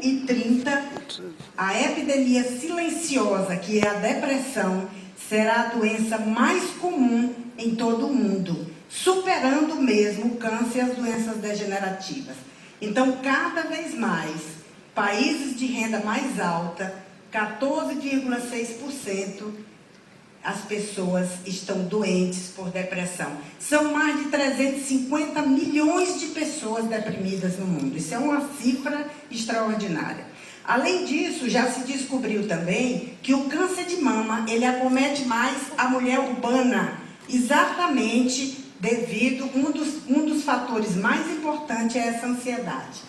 2030, a epidemia silenciosa, que é a depressão, será a doença mais comum em todo o mundo, superando mesmo o câncer e as doenças degenerativas. Então, cada vez mais, países de renda mais alta, 14,6%, as pessoas estão doentes por depressão. São mais de 350 milhões de pessoas deprimidas no mundo. Isso é uma cifra extraordinária. Além disso, já se descobriu também que o câncer de mama, ele acomete mais a mulher urbana, exatamente devido, um dos fatores mais importantes é essa ansiedade.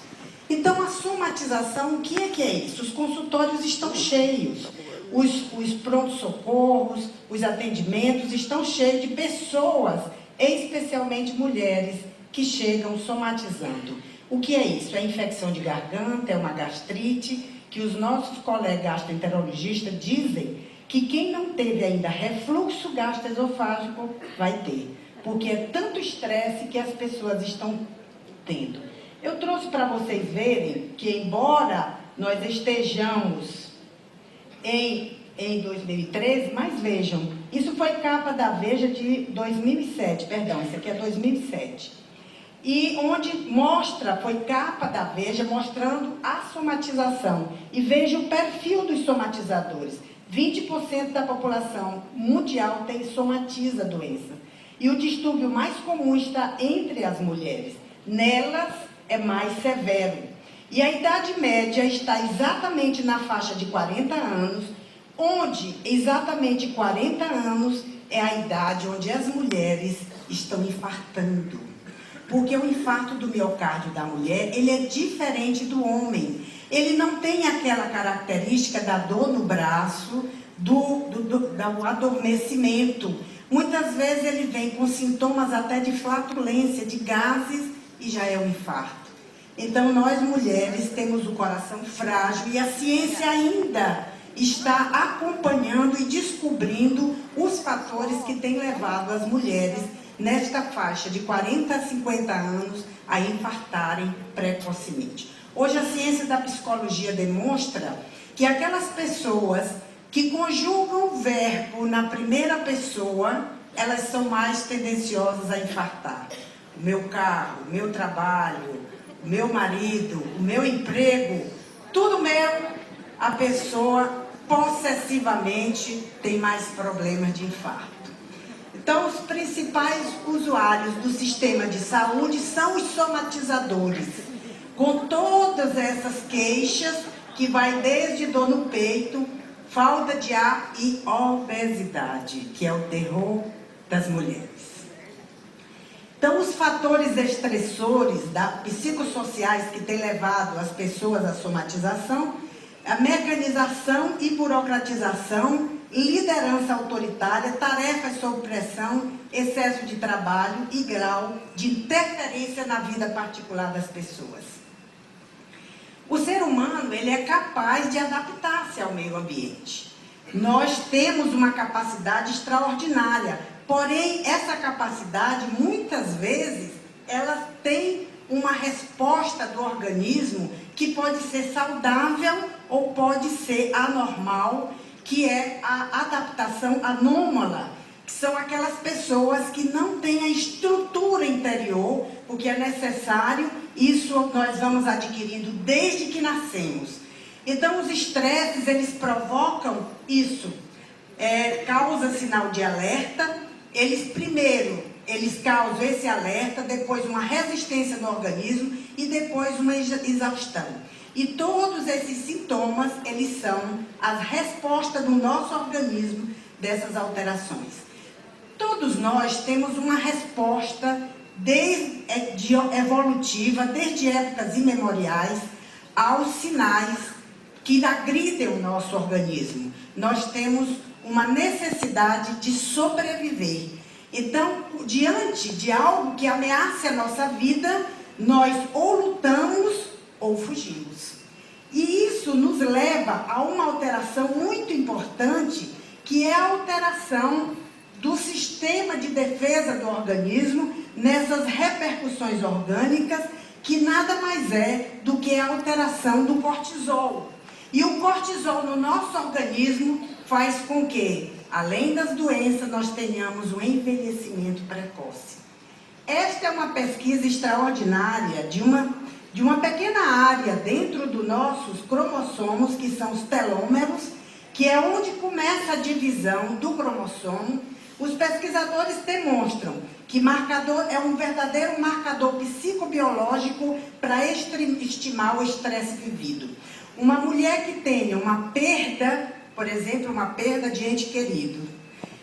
Então, a somatização, o que é isso? Os consultórios estão cheios. Os prontos-socorros, os atendimentos estão cheios de pessoas, especialmente mulheres, que chegam somatizando. O que é isso? É infecção de garganta, é uma gastrite, que os nossos colegas gastroenterologistas dizem que quem não teve ainda refluxo gastroesofágico vai ter, porque é tanto estresse que as pessoas estão tendo. Eu trouxe para vocês verem que, embora nós estejamos em 2013, mas vejam, isso foi capa da Veja de 2007, perdão, isso aqui é 2007. E onde foi capa da Veja mostrando a somatização. E veja o perfil dos somatizadores. 20% da população mundial somatiza a doença. E o distúrbio mais comum está entre as mulheres. Nelas é mais severo. E a idade média está exatamente na faixa de 40 anos, onde exatamente 40 anos é a idade onde as mulheres estão infartando. Porque o infarto do miocárdio da mulher, ele é diferente do homem. Ele não tem aquela característica da dor no braço, do adormecimento. Muitas vezes ele vem com sintomas até de flatulência, de gases, e já é um infarto. Então, nós mulheres temos o coração frágil e a ciência ainda está acompanhando e descobrindo os fatores que têm levado as mulheres nesta faixa de 40 a 50 anos a infartarem precocemente. Hoje a ciência da psicologia demonstra que aquelas pessoas que conjugam o verbo na primeira pessoa, elas são mais tendenciosas a infartar. O meu carro, o meu trabalho, o meu marido, o meu emprego, tudo meu, a pessoa possessivamente tem mais problemas de infarto. Então, os principais usuários do sistema de saúde são os somatizadores, com todas essas queixas que vai desde dor no peito, falta de ar e obesidade, que é o terror das mulheres. Então, os fatores estressores psicossociais que têm levado as pessoas à somatização, a mecanização e burocratização, liderança autoritária, tarefas sob pressão, excesso de trabalho e grau de interferência na vida particular das pessoas. O ser humano, ele é capaz de adaptar-se ao meio ambiente. Nós temos uma capacidade extraordinária, porém, essa capacidade, muitas vezes, ela tem uma resposta do organismo que pode ser saudável ou pode ser anormal, que é a adaptação anômala, que são aquelas pessoas que não têm a estrutura interior, porque é necessário, isso nós vamos adquirindo desde que nascemos. Então, os estresses, eles provocam isso, causa sinal de alerta, eles causam esse alerta, depois uma resistência no organismo e depois uma exaustão. E todos esses sintomas, eles são a resposta do nosso organismo dessas alterações. Todos nós temos uma resposta evolutiva, desde épocas imemoriais, aos sinais que agridem o nosso organismo. Nós temos uma necessidade de sobreviver. Então, diante de algo que ameace a nossa vida, nós ou lutamos ou fugimos. E isso nos leva a uma alteração muito importante, que é a alteração do sistema de defesa do organismo nessas repercussões orgânicas que nada mais é do que a alteração do cortisol. E o cortisol no nosso organismo faz com que, além das doenças, nós tenhamos um envelhecimento precoce. Esta é uma pesquisa extraordinária de uma pequena área dentro dos nossos cromossomos, que são os telômeros, que é onde começa a divisão do cromossomo. Os pesquisadores demonstram que marcador é um verdadeiro marcador psicobiológico para estimar o estresse vivido. Uma mulher que tenha uma perda, por exemplo, uma perda de ente querido,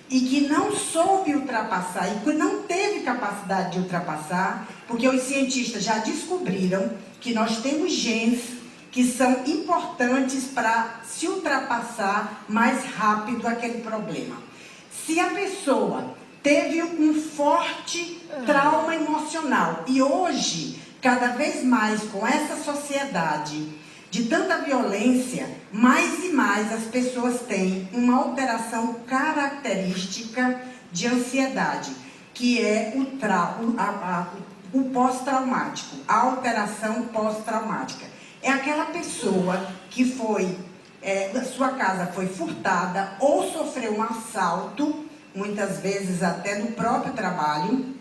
e que não soube ultrapassar, e que não teve capacidade de ultrapassar, porque os cientistas já descobriram que nós temos genes que são importantes para se ultrapassar mais rápido aquele problema. Se a pessoa teve um forte trauma emocional, e hoje, cada vez mais com essa sociedade de tanta violência, mais e mais as pessoas têm uma alteração característica de ansiedade, que é o pós-traumático, a alteração pós-traumática. É aquela pessoa que sua casa foi furtada ou sofreu um assalto, muitas vezes até no próprio trabalho,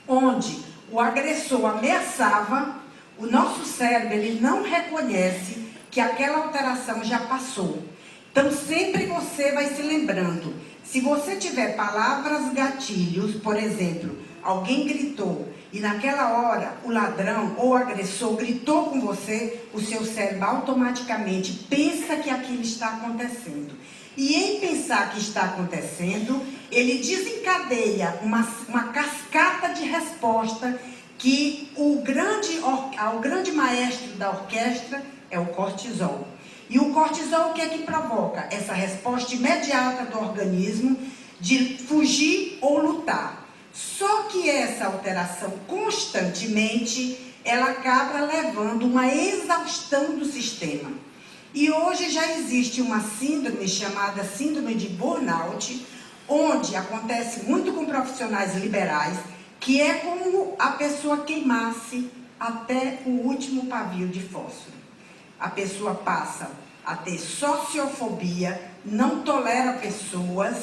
onde o agressor ameaçava. O nosso cérebro, ele não reconhece que aquela alteração já passou. Então, sempre você vai se lembrando. Se você tiver palavras gatilhos, por exemplo, alguém gritou, e naquela hora o ladrão ou o agressor gritou com você, o seu cérebro automaticamente pensa que aquilo está acontecendo. E em pensar que está acontecendo, ele desencadeia uma cascata de resposta que o grande maestro da orquestra é o cortisol. E o cortisol, o que é que provoca? Essa resposta imediata do organismo de fugir ou lutar. Só que essa alteração constantemente, ela acaba levando uma exaustão do sistema. E hoje já existe uma síndrome chamada síndrome de burnout, onde acontece muito com profissionais liberais, que é como a pessoa queimasse até o último pavio de fósforo. A pessoa passa a ter sociofobia, não tolera pessoas,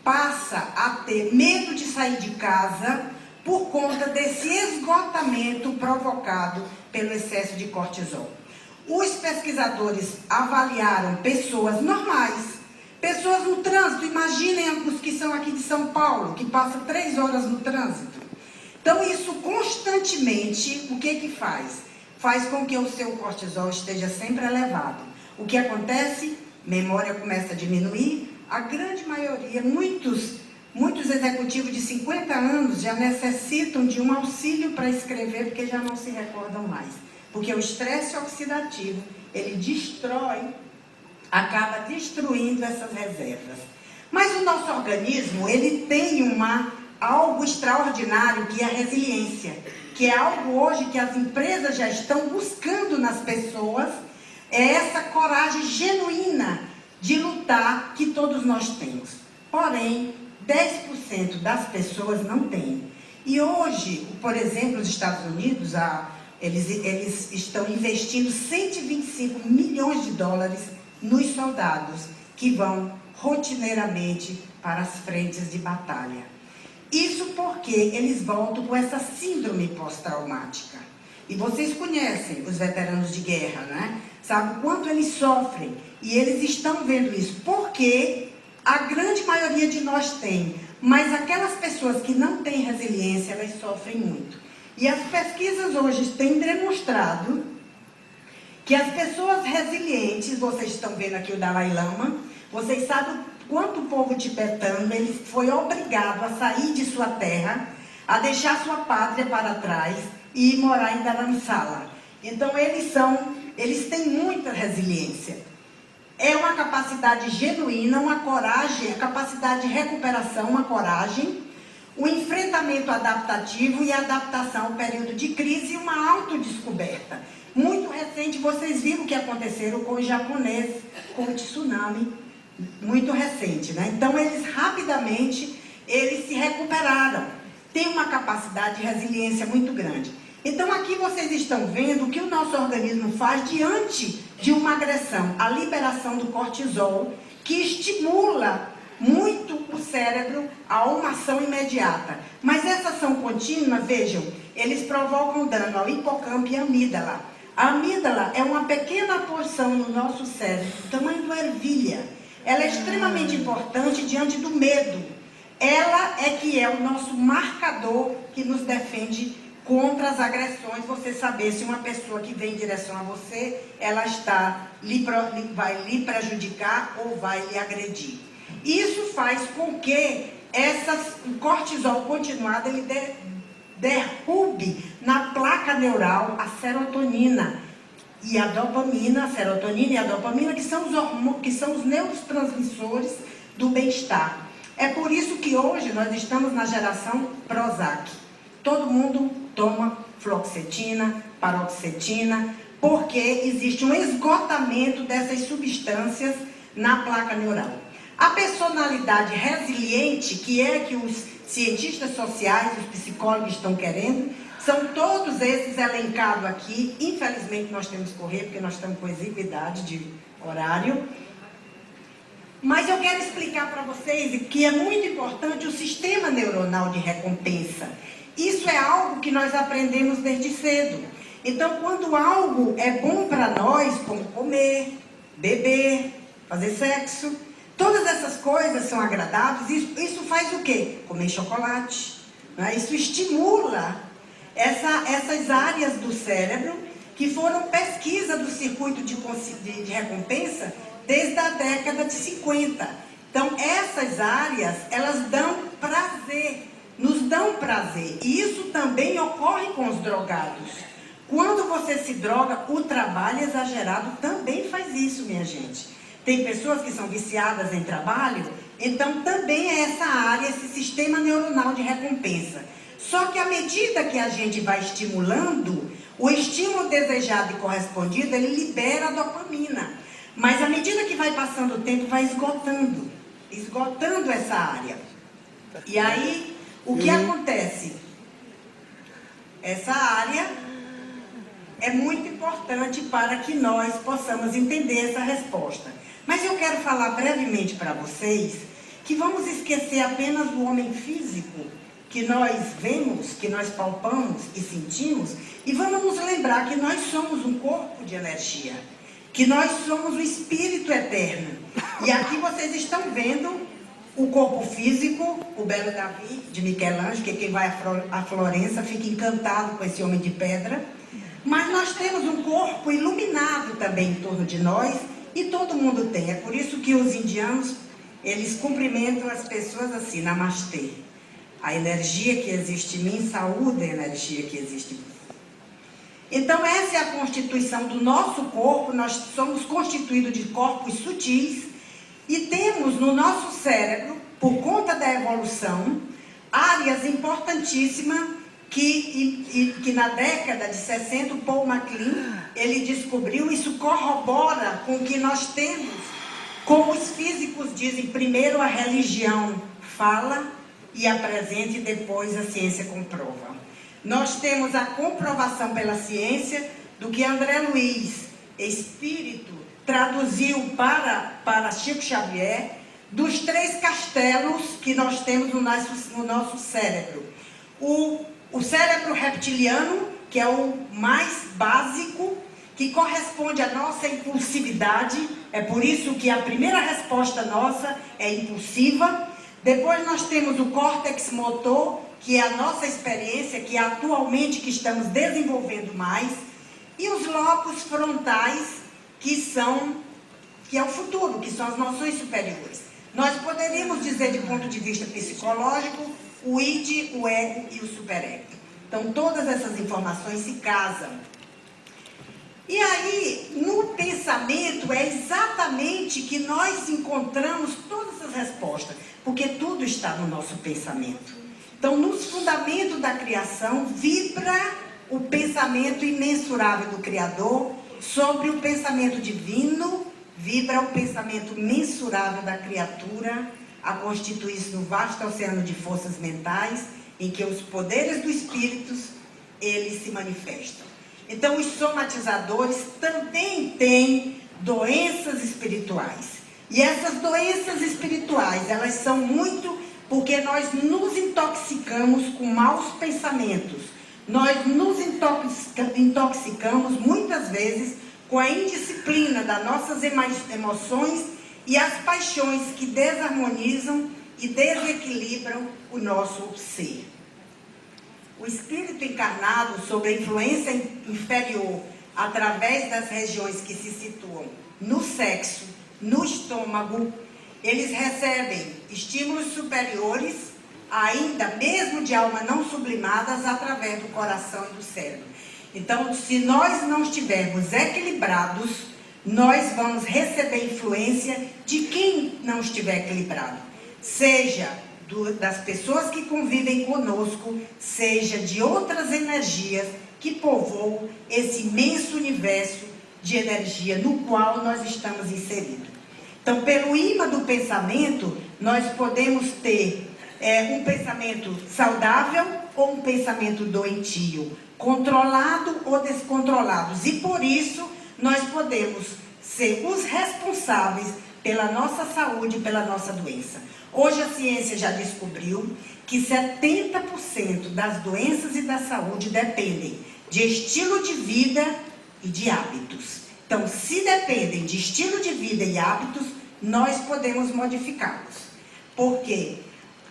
passa a ter medo de sair de casa por conta desse esgotamento provocado pelo excesso de cortisol. Os pesquisadores avaliaram pessoas normais, pessoas no trânsito. Imaginem os que são aqui de São Paulo, que passam 3 horas no trânsito. Então, isso constantemente, o que faz? Faz com que o seu cortisol esteja sempre elevado. O que acontece? Memória começa a diminuir. A grande maioria, muitos executivos de 50 anos já necessitam de um auxílio para escrever, porque já não se recordam mais. Porque o estresse oxidativo, ele acaba destruindo essas reservas. Mas o nosso organismo, ele tem algo extraordinário, que é a resiliência, que é algo hoje que as empresas já estão buscando nas pessoas, é essa coragem genuína de lutar que todos nós temos. Porém, 10% das pessoas não têm. E hoje, por exemplo, os Estados Unidos, eles estão investindo 125 milhões de dólares nos soldados que vão rotineiramente para as frentes de batalha. Isso porque eles voltam com essa síndrome pós-traumática. E vocês conhecem os veteranos de guerra, né? Sabe o quanto eles sofrem. E eles estão vendo isso. Porque a grande maioria de nós tem. Mas aquelas pessoas que não têm resiliência, elas sofrem muito. E as pesquisas hoje têm demonstrado que as pessoas resilientes, vocês estão vendo aqui o Dalai Lama, vocês sabem quanto o povo tibetano, ele foi obrigado a sair de sua terra, a deixar sua pátria para trás e ir morar em Dharamsala. Então eles têm muita resiliência. É uma capacidade genuína, uma coragem, a capacidade de recuperação, uma coragem, o enfrentamento adaptativo e a adaptação ao período de crise e uma autodescoberta. Muito recente, vocês viram o que aconteceu com os japoneses, com o tsunami, muito recente, né? Então, eles rapidamente, eles se recuperaram. Tem uma capacidade de resiliência muito grande. Então aqui vocês estão vendo o que o nosso organismo faz diante de uma agressão, a liberação do cortisol, que estimula muito o cérebro a uma ação imediata. Mas essa ação contínua, vejam, eles provocam dano ao hipocampo e à amígdala. A amígdala é uma pequena porção no nosso cérebro, do tamanho de uma ervilha. Ela é extremamente importante diante do medo. Ela é que é o nosso marcador que nos defende contra as agressões. Você saber se uma pessoa que vem em direção a você, ela vai lhe prejudicar ou vai lhe agredir. Isso faz com que o cortisol continuado ele derrube na placa neural a serotonina e a dopamina, que são os neurotransmissores do bem-estar. É por isso que hoje nós estamos na geração Prozac. Todo mundo toma fluoxetina, paroxetina, porque existe um esgotamento dessas substâncias na placa neural. A personalidade resiliente, que é que os cientistas sociais, os psicólogos estão querendo, são todos esses elencados aqui. Infelizmente nós temos que correr, porque nós estamos com exiguidade de horário. Mas eu quero explicar para vocês que é muito importante o sistema neuronal de recompensa. Isso é algo que nós aprendemos desde cedo. Então, quando algo é bom para nós, como comer, beber, fazer sexo, todas essas coisas são agradáveis. Isso faz o quê? Comer chocolate. Né? Isso estimula essas áreas do cérebro que foram pesquisa do circuito de recompensa desde a década de 50. Então, essas áreas, elas dão prazer, nos dão prazer. E isso também ocorre com os drogados. Quando você se droga, o trabalho exagerado também faz isso, minha gente. Tem pessoas que são viciadas em trabalho, então também é essa área, esse sistema neuronal de recompensa. Só que à medida que a gente vai estimulando, o estímulo desejado e correspondido, ele libera a dopamina. Mas à medida que vai passando o tempo, vai esgotando essa área. E aí, o que acontece? Essa área é muito importante para que nós possamos entender essa resposta. Mas eu quero falar brevemente para vocês que vamos esquecer apenas do homem físico, que nós vemos, que nós palpamos e sentimos, e vamos nos lembrar que nós somos um corpo de energia, que nós somos o espírito eterno. E aqui vocês estão vendo o corpo físico, o Belo Davi, de Michelangelo, que quem vai a Florença fica encantado com esse homem de pedra. Mas nós temos um corpo iluminado também em torno de nós, e todo mundo tem. É por isso que os indianos, eles cumprimentam as pessoas assim, namastê. A energia que existe em mim saúda a energia que existe em você. Então essa é a constituição do nosso corpo. Nós somos constituídos de corpos sutis e temos no nosso cérebro, por conta da evolução, áreas importantíssimas que na década de 60 o Paul MacLean, ele descobriu. Isso corrobora com o que nós temos, como os físicos dizem, primeiro a religião fala e apresenta e depois a ciência comprova. Nós temos a comprovação pela ciência do que André Luiz, espírito, traduziu para Chico Xavier, dos 3 castelos que nós temos no nosso cérebro. O cérebro reptiliano, que é o mais básico, que corresponde à nossa impulsividade. É por isso que a primeira resposta nossa é impulsiva. Depois nós temos o córtex motor, que é a nossa experiência, que é atualmente que estamos desenvolvendo mais. E os lóbulos frontais, que é o futuro, que são as noções superiores. Nós poderíamos dizer, de ponto de vista psicológico, o id, o ego e o superego. Então, todas essas informações se casam. E aí, no pensamento, é exatamente que nós encontramos todas as respostas, porque tudo está no nosso pensamento. Então, nos fundamentos da criação, vibra o pensamento imensurável do Criador, sobre o pensamento divino, vibra o pensamento mensurável da criatura, a constituir-se no vasto oceano de forças mentais, em que os poderes do espírito eles se manifestam. Então, os somatizadores também têm doenças espirituais. E essas doenças espirituais, elas são muito porque nós nos intoxicamos com maus pensamentos. Nós nos intoxicamos muitas vezes com a indisciplina das nossas emoções e as paixões que desarmonizam e desequilibram o nosso ser. O espírito encarnado, sob a influência inferior, através das regiões que se situam no sexo, no estômago, eles recebem estímulos superiores, ainda mesmo de alma não sublimadas, através do coração e do cérebro. Então, se nós não estivermos equilibrados, nós vamos receber influência de quem não estiver equilibrado. Seja das pessoas que convivem conosco, seja de outras energias que povoam esse imenso universo de energia no qual nós estamos inseridos. Então, pelo imã do pensamento, nós podemos ter um pensamento saudável ou um pensamento doentio, controlado ou descontrolado. E por isso, nós podemos ser os responsáveis pela nossa saúde e pela nossa doença. Hoje a ciência já descobriu que 70% das doenças e da saúde dependem de estilo de vida e de hábitos. Então, se dependem de estilo de vida e hábitos, nós podemos modificá-los. Porque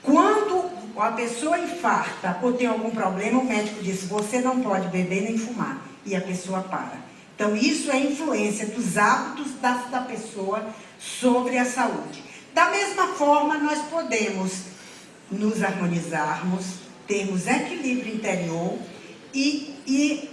quando a pessoa infarta ou tem algum problema, o médico diz, você não pode beber nem fumar. E a pessoa para. Então, isso é influência dos hábitos da pessoa sobre a saúde. Da mesma forma, nós podemos nos harmonizarmos, termos equilíbrio interior e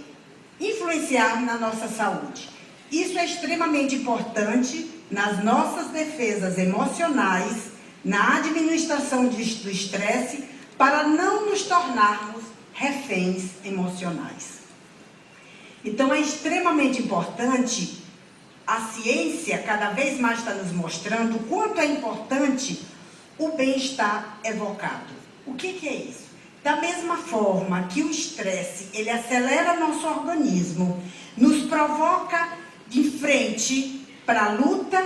influenciarmos na nossa saúde. Isso é extremamente importante nas nossas defesas emocionais, na administração do estresse, para não nos tornarmos reféns emocionais. Então, é extremamente importante. A ciência cada vez mais está nos mostrando o quanto é importante o bem-estar evocado. O que é isso? Da mesma forma que o estresse, ele acelera nosso organismo, nos provoca de frente para a luta,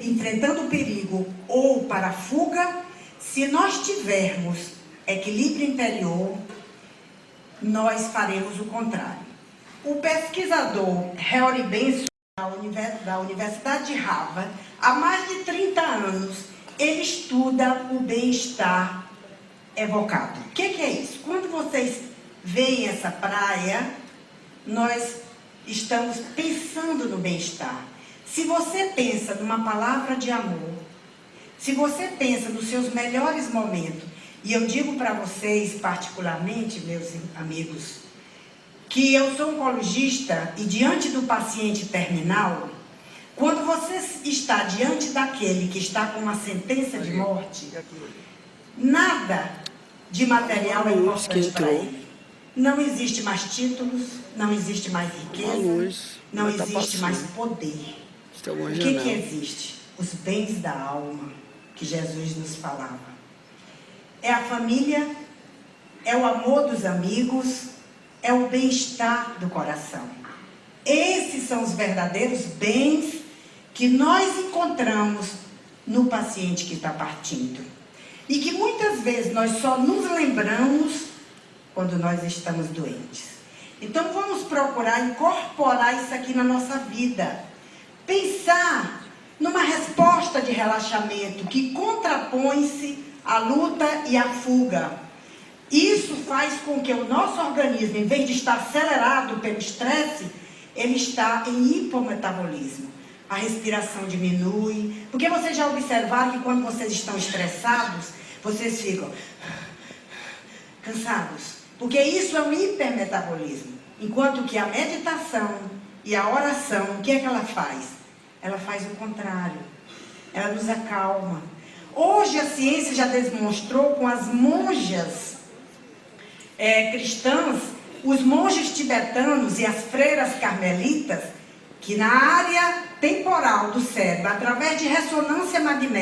enfrentando o perigo ou para a fuga, se nós tivermos equilíbrio interior, nós faremos o contrário. O pesquisador Harry Benson, da Universidade de Harvard, há mais de 30 anos, ele estuda o bem-estar evocado. O que é isso? Quando vocês veem essa praia, nós estamos pensando no bem-estar. Se você pensa numa palavra de amor, se você pensa nos seus melhores momentos, e eu digo para vocês, particularmente, meus amigos, que eu sou oncologista e diante do paciente terminal, quando você está diante daquele que está com uma sentença de morte, nada de material é importante para ele. Não existe mais títulos, não existe mais riqueza, não existe mais poder. O que existe? Os bens da alma, que Jesus nos falava. É a família, é o amor dos amigos, é o bem-estar do coração. Esses são os verdadeiros bens que nós encontramos no paciente que está partindo. E que muitas vezes nós só nos lembramos quando nós estamos doentes. Então vamos procurar incorporar isso aqui na nossa vida. Pensar numa resposta de relaxamento que contrapõe-se à luta e à fuga. Isso faz com que o nosso organismo, em vez de estar acelerado pelo estresse, ele está em hipometabolismo. A respiração diminui. Porque vocês já observaram que quando vocês estão estressados, vocês ficam cansados. Porque isso é um hipermetabolismo. Enquanto que a meditação e a oração, o que é que ela faz? Ela faz o contrário. Ela nos acalma. Hoje a ciência já demonstrou com as monjas cristãs, os monges tibetanos e as freiras carmelitas, que na área temporal do cérebro, através de ressonância magnética,